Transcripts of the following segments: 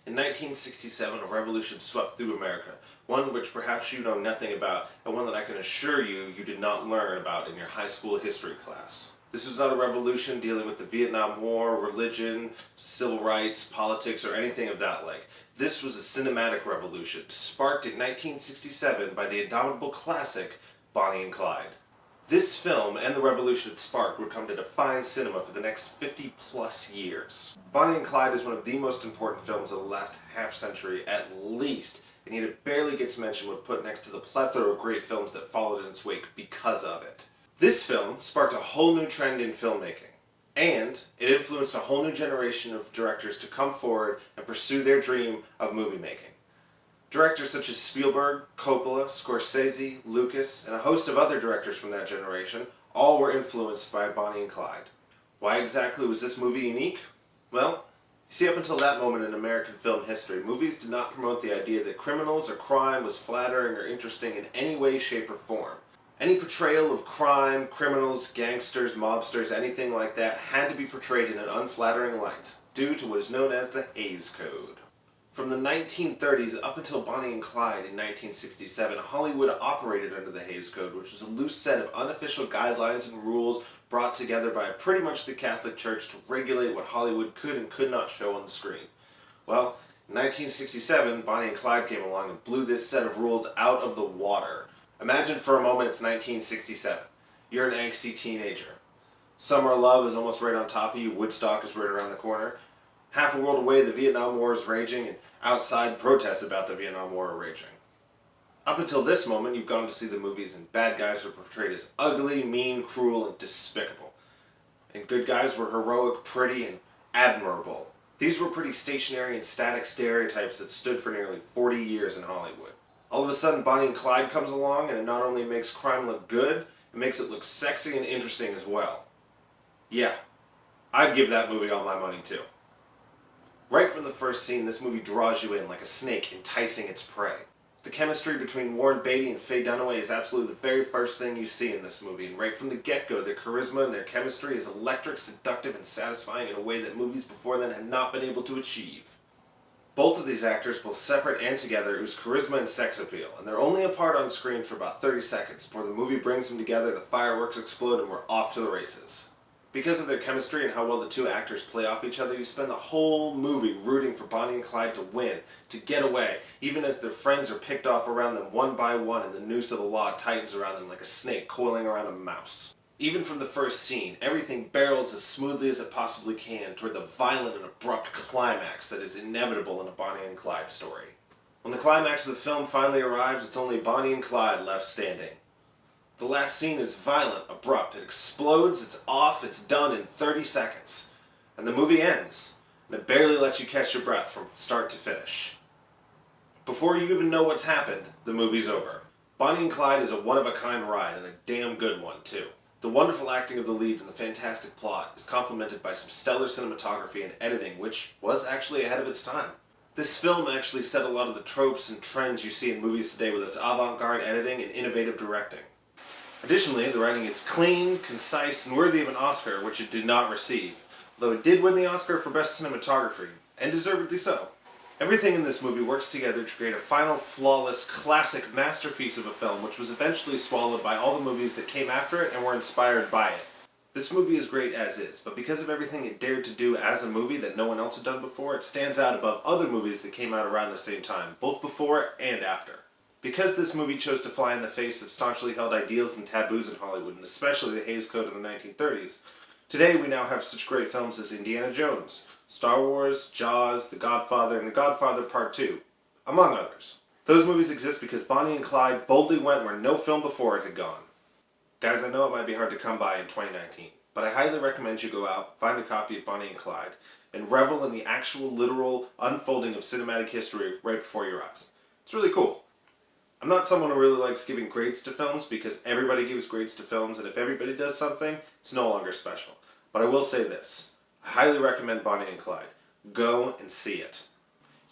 In 1967, a revolution swept through America, one which perhaps you know nothing about, and one that I can assure you you did not learn about in your high school history class. This was not a revolution dealing with the Vietnam War, religion, civil rights, politics, or anything of that like. This was a cinematic revolution, sparked in 1967 by the indomitable classic Bonnie and Clyde. This film and the revolution it sparked would come to define cinema for the next 50 plus years. Bonnie and Clyde is one of the most important films of the last half century at least, and yet it barely gets mentioned when put next to the plethora of great films that followed in its wake because of it. This film sparked a whole new trend in filmmaking, and it influenced a whole new generation of directors to come forward and pursue their dream of movie making. Directors such as Spielberg, Coppola, Scorsese, Lucas, and a host of other directors from that generation all were influenced by Bonnie and Clyde. Why exactly was this movie unique? Well, you see, up until that moment in American film history, movies did not promote the idea that criminals or crime was flattering or interesting in any way, shape, or form. Any portrayal of crime, criminals, gangsters, mobsters, anything like that had to be portrayed in an unflattering light, due to what is known as the Hays Code. From the 1930s up until Bonnie and Clyde in 1967, Hollywood operated under the Hays Code, which was a loose set of unofficial guidelines and rules brought together by pretty much the Catholic Church to regulate what Hollywood could and could not show on the screen. Well, in 1967, Bonnie and Clyde came along and blew this set of rules out of the water. Imagine for a moment it's 1967. You're an angsty teenager. Summer of love is almost right on top of you, Woodstock is right around the corner. Half a world away, the Vietnam War is raging, and outside protests about the Vietnam War are raging. Up until this moment, you've gone to see the movies, and bad guys were portrayed as ugly, mean, cruel, and despicable. And good guys were heroic, pretty, and admirable. These were pretty stationary and static stereotypes that stood for nearly 40 years in Hollywood. All of a sudden, Bonnie and Clyde comes along, and it not only makes crime look good, it makes it look sexy and interesting as well. Yeah, I'd give that movie all my money too. Right from the first scene, this movie draws you in like a snake enticing its prey. The chemistry between Warren Beatty and Faye Dunaway is absolutely the very first thing you see in this movie, and right from the get-go, their charisma and their chemistry is electric, seductive, and satisfying in a way that movies before then had not been able to achieve. Both of these actors, both separate and together, ooze charisma and sex appeal, and they're only apart on screen for about 30 seconds before the movie brings them together, the fireworks explode, and we're off to the races. Because of their chemistry and how well the two actors play off each other, you spend the whole movie rooting for Bonnie and Clyde to win, to get away, even as their friends are picked off around them one by one and the noose of the law tightens around them like a snake coiling around a mouse. Even from the first scene, everything barrels as smoothly as it possibly can toward the violent and abrupt climax that is inevitable in a Bonnie and Clyde story. When the climax of the film finally arrives, it's only Bonnie and Clyde left standing. The last scene is violent, abrupt. It explodes, it's off, it's done in 30 seconds. And the movie ends, and it barely lets you catch your breath from start to finish. Before you even know what's happened, the movie's over. Bonnie and Clyde is a one-of-a-kind ride, and a damn good one, too. The wonderful acting of the leads and the fantastic plot is complemented by some stellar cinematography and editing, which was actually ahead of its time. This film actually set a lot of the tropes and trends you see in movies today with its avant-garde editing and innovative directing. Additionally, the writing is clean, concise, and worthy of an Oscar, which it did not receive, though it did win the Oscar for Best Cinematography, and deservedly so. Everything in this movie works together to create a final, flawless, classic masterpiece of a film which was eventually swallowed by all the movies that came after it and were inspired by it. This movie is great as is, but because of everything it dared to do as a movie that no one else had done before, it stands out above other movies that came out around the same time, both before and after. Because this movie chose to fly in the face of staunchly held ideals and taboos in Hollywood, and especially the Hays Code in the 1930s, today we now have such great films as Indiana Jones, Star Wars, Jaws, The Godfather, and The Godfather Part 2, among others. Those movies exist because Bonnie and Clyde boldly went where no film before it had gone. Guys, I know it might be hard to come by in 2019, but I highly recommend you go out, find a copy of Bonnie and Clyde, and revel in the actual, literal unfolding of cinematic history right before your eyes. It's really cool. I'm not someone who really likes giving grades to films because everybody gives grades to films, and if everybody does something, it's no longer special. But I will say this. I highly recommend Bonnie and Clyde. Go and see it.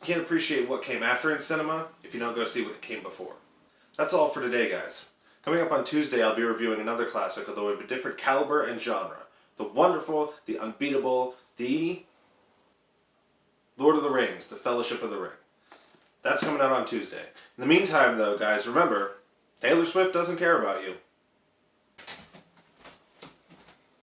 You can't appreciate what came after in cinema if you don't go see what came before. That's all for today, guys. Coming up on Tuesday, I'll be reviewing another classic, although of a different caliber and genre. The wonderful, the unbeatable, the Lord of the Rings, The Fellowship of the Ring. That's coming out on Tuesday. In the meantime, though, guys, remember, Taylor Swift doesn't care about you.